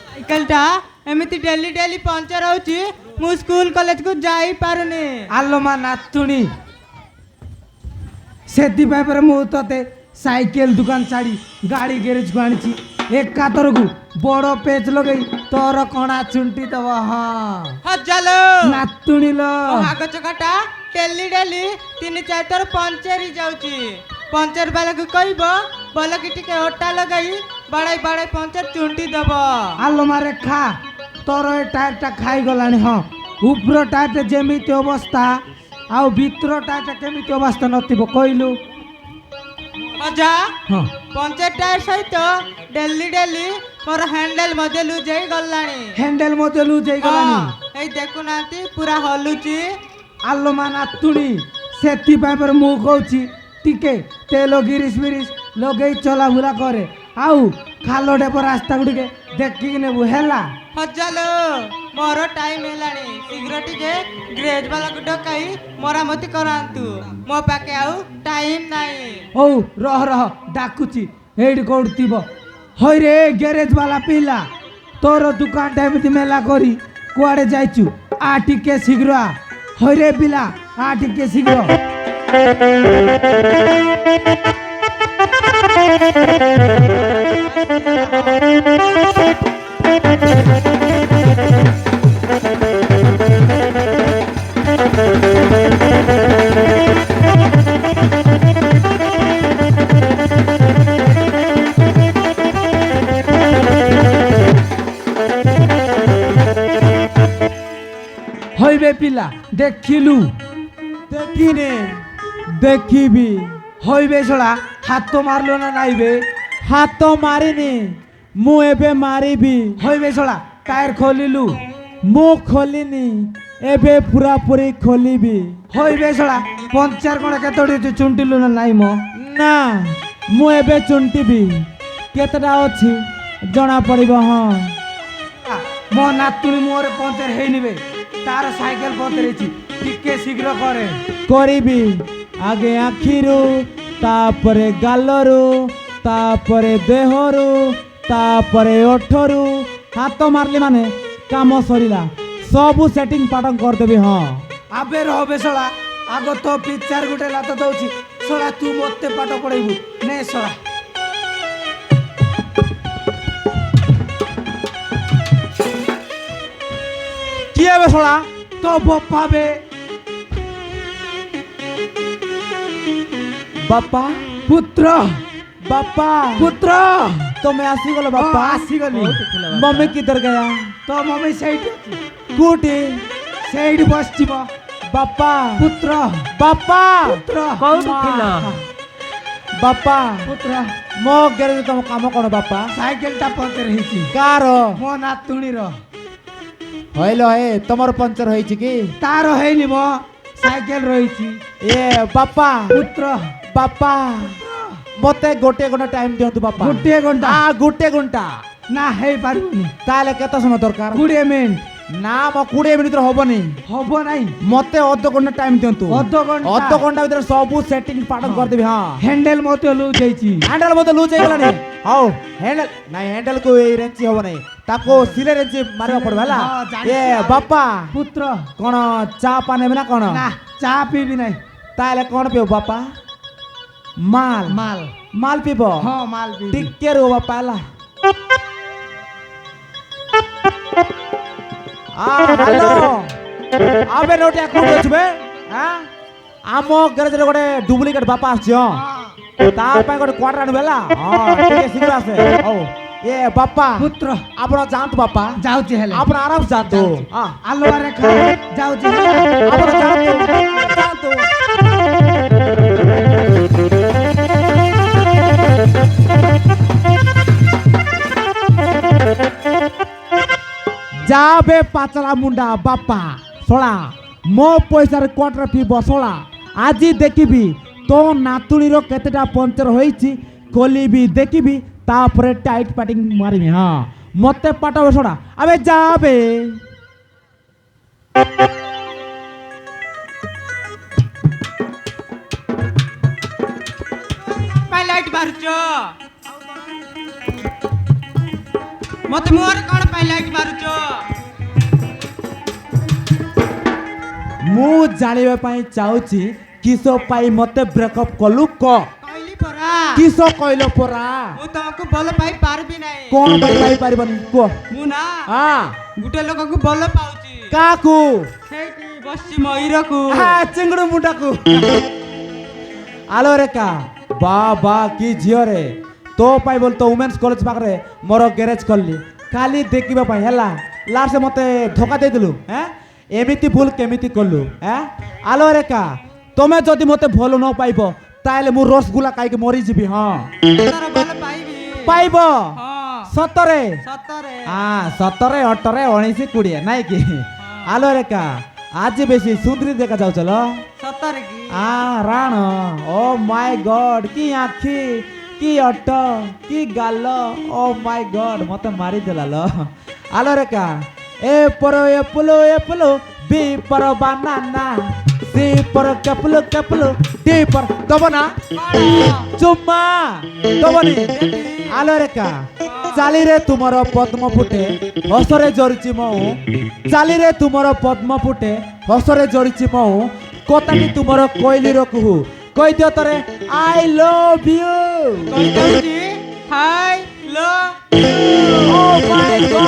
साइकेलटा एमती daily daily puncture होची मु स्कूल कॉलेज को जाई पारुनी। आलो मा नातुणी सेति पर मु तते साइकेल दुकान छाड़ी गाड़ी गैरेज को आनी एका तरकू बड़ पेज लगई तोर कणा चुंटी दब। हाँ हजालो नातुणी लो आग चकाटा डेली डेली 3-4 थर पंचर ही जाउची। पंचर वाला को कहबो बोल कि टिके ओटा लगाई बड़ाई बड़ाई पंचर चुंटी दब। आलो मारे खा तोर ए टायर टा खाई गलानी। हाँ ऊपर टायर जेमिति अवस्था आउ भीतर टायर केमिति अवस्था नथिबो कहलु। अजा हाँ पंचर टायर सहित डेली डेली मोर हैंडल मध्ये लूज होई गलानी। हैंडल मते लूज होई गलानी। एई देखु नांती पूरा हलुची। आलो मा नातुणी सेति पर मु कहूची टिके तेल गिरिश बिरिश लगे चला बुला करे आउ खालो डेप रास्ता गुडी देखी नेबु हैला। हजालो मोर टाइम हेलानी शीघ्र टिके ग्रेज वाला को डकाई मरामती करांतु मो पाके आउ टाइम नाही। ओ रह रह डाकुची एडी कोडतिबो। होय रे गैरेज वाला पिला तोर दुकान टाइम मेला करी कुआडे जाइचु आ टिके शीघ्र आ। होय रे पिला आ टिके शीघ्र। হইবে পিলা দেখিলু দেখিনে দেখিবি হইবে ছড়া হাত তো মারলো না নাইবে হাত মারিনি মু এবে মারিবি হইবে ছড়া টায়ার খোলিলু মু খোলিনি এবে পুরাপুরি খোলিবি হইবে ছড়া পঞ্চার কোণ কেতটি চুন্টিলু না নাই মো না মু এবে চুন্টিবি কেতটা ଅଛି জনা পড়িব। হ্যাঁ মো নাতুনি মোরে পঞ্চার হেই নিবে তার সাইকেল পঞ্চারেছি টিকে শীঘ্র করে କରିବି ଆଗେ ଆଖିରୁ ତାପରେ ଗାଲରୁ ତାପରେ ଦେହରୁ ତାପରେ ଓଠରୁ ହାତ ମାରିଲି ମାନେ କାମ ସରିଲା ସବୁ ସେଟିଂ ପାଟଂ କରିଦେବି। ହଁ আবে রবে ছড়া আগ তো পিকচার গুটে লাত দউছি ছড়া তু মতে পাঠ পড়াইবু নে ছড়া। কি হবে শোনা তো বপাবে বাপা পুত্র বাপা পুত্র তুমি আসিগଲ বাপা আসিগলি। मम्मी किधर गया তো মমি সেইটি কোটি সেইটি বসছিব। বাপা পুত্র বাপা পুত্র କୋଉଠି ଥିଲ? বাপা পুত্র ମୋ ଗ୍ୟାରେଜ ତମ କାମ କଣ ବାପା সাইকেলটা পঞ্চার হইছি କାର মো নাতুনির হইল হে তোমার পঞ্চর হয়েছে কি তার হইনি মো সাইকেল রইছি। এ বাপা পুত্র বাপা মতে গোটে ঘন্টা টাইম দিয়ন্তু বাপা গোটিয়ে ঘন্টা গোটে ঘন্টা না হেই পারিবনি তাহলে কেতে সময় দরকার 20 মিনিট না মো 20 মিনিট হবনি হব নাই মতে অর্ধ ঘন্টা টাইম দিয়ন্তু অর্ধ ঘন্টা ভিতরে সবু সেটিং পাটন করদেবি। হ্যাঁ হ্যান্ডেল মতে লুজ যাইছি হ্যান্ডেল মতে লুজ ହେଇଗଲାଣି ହଉ ହ୍ୟାଣ୍ଡେଲ ନାଇଁ ହ୍ୟାଣ୍ଡେଲ କୁ ଏଇ ରେଞ୍ଚି ହବ ନାହିଁ ତାକୁ ସିଲେ ରେଞ୍ଚି ମାରିବାକୁ ପଡିବ ହେଲା। ଏ ବାପା পুত্র କଣ ଚା ପା ନେବେ ନା କଣ না চা পিবি নাই ତାହେଲେ କଣ ପିବ ବାପା ମାଲ মাল ମାଲ ପିବ হ্যাঁ মাল পিবি। ଟିକେ ରୁହ ବାପା ହେଲା। ହ୍ୟାଲୋ ଆବେ ନୋଟିଆ କୋଉଠି ଅଛୁ ବେ ଆମ ଗ୍ୟାରେଜରେ ଗୋଟେ ଡୁପ୍ଲିକେଟ ବାପା ଆସିଛି। ହଁ ତା ପାଇଁ ଗୋଟେ କ୍ୱାର୍ଟର ଆଣିବୁ ହେଲା। ହଁ ଟିକେ ଶୀଘ୍ର ଆସେ। ହଉ ଏ ବାପା পুত্র ଆପଣ ଯାଆନ୍ତୁ ବାପା যাଉଛି হেলে ଆପଣ ଆରାମ ଯାଆନ୍ତୁ। ହଁ আলোয়ারে খা যাଉଛି ଆପଣ ଯାଆନ୍ତୁ ଯାଆନ୍ତୁ। ଯାବେ ପାଚଲା ମୁଣ୍ଡା ବାପା ଶଳା ମୋ ପଇସାରେ କ୍ୱାର୍ଟର ପିଇବ ଶଳା। ଆଜି ଦେଖିବି ତୋ ନାତୁଣୀର କେତେଟା ପଞ୍ଚର ହୋଇଛି ଖୋଲିବି ଦେଖିବି ତାପରେ ଟାଇଟ୍ ପାଟିଂ ମାରିବି। ହଁ ମତେ ପାଠ ଶଳା ଆବେ ଯାବେ ଲାଇଟ୍ ମାରୁଛ? ମତେ ମୁହଁରେ କଣ ପାଇଁ ଲାଇଟ୍ ମାରୁଛ? ମୁଁ ଜାଣିବା ପାଇଁ ଚାହୁଁଛି କିସ ପାଇଁ ମତେ ବ୍ରେକଅପ୍ କଲୁ କ କହିଲି ପରା କିସ କହିଲ ପରା ମୁଁ ତମକୁ ଭଲ ପାଇ ପାରିବି ନାହିଁ। କଣ ପାଇଁ ପାଇପାରିବନି କୁହ ମୁଁ ନା ହଁ ଗୋଟେ ଲୋକକୁ ଭଲ ପାଉଛି। କାକୁ ସେଇଠି ବସିଛି ମୟୂରକୁ। ଚିଙ୍ଗୁଡୁ ମୁଣ୍ଡାକୁ ଆଲୋ ରେଖା ବା ବା କି ଝିଅ ରେ ତୋ ପାଇଁ ବୋଲି ତ ଓମେନ୍ସ କଲେଜ ପାଖରେ ମୋର ଗ୍ୟାରେଜ କଲି ଖାଲି ଦେଖିବା ପାଇଁ ହେଲା ଲାଷ୍ଟ ମତେ ଧୋକା ଦେଇଦେଲୁ ଏମିତି ଭୁଲ କେମିତି କଲୁ ଆଲୋ ରେଖା ତମେ ଯଦି ମତେ ଭଲ ନ ପାଇବ ତାହେଲେ ମୁଁ ରସଗୁଲା ଖାଇକି ମରିଯିବି ହଁ ତୋର ଭଲ ପାଇବି। ପାଇବ ହଁ ସତରେ ସତରେ। 17 18 19 20 ନାଇଁ କି ଆଲୋ ରେଖା ଆଜି ବେଶୀ ସୁନ୍ଦରୀ ଦେଖା ଯାଉଛ ଲ ସତରେ କି? ରାଣ ଓ ମାଇ ଗଡ କି ଆଖି କି ଅଟ କି ଗାଲ ଓ ମାଇ ଗଡ ମତେ ମାରିଦେଲା ଲ ଆଲୋ ରେଖା ଏ ପର ବି ପର ବାନାନା ସି ପର କେପଲୁ ଡି ପର ଦବ ନା ଚୁମ୍ମା ଦବନି ଆଲୋ ରେଖା ଚାଲିରେ ତୁମର ପଦ୍ମ ଫୁଟେ ହସରେ ଜରିଛି ମଉ ଚାଲିରେ ତୁମର ପଦ୍ମ ଫୁଟେ ହସରେ ଜରିଛି ମଉ କଥାଟି ତୁମର କୋଇଲିର କୁହୁ କହିଦିଅ ତରେ ଆଇ ଲଭ ୟୁ କହିଦଉଛି ହାଇ लो ଓ ମାଇ ଗଡ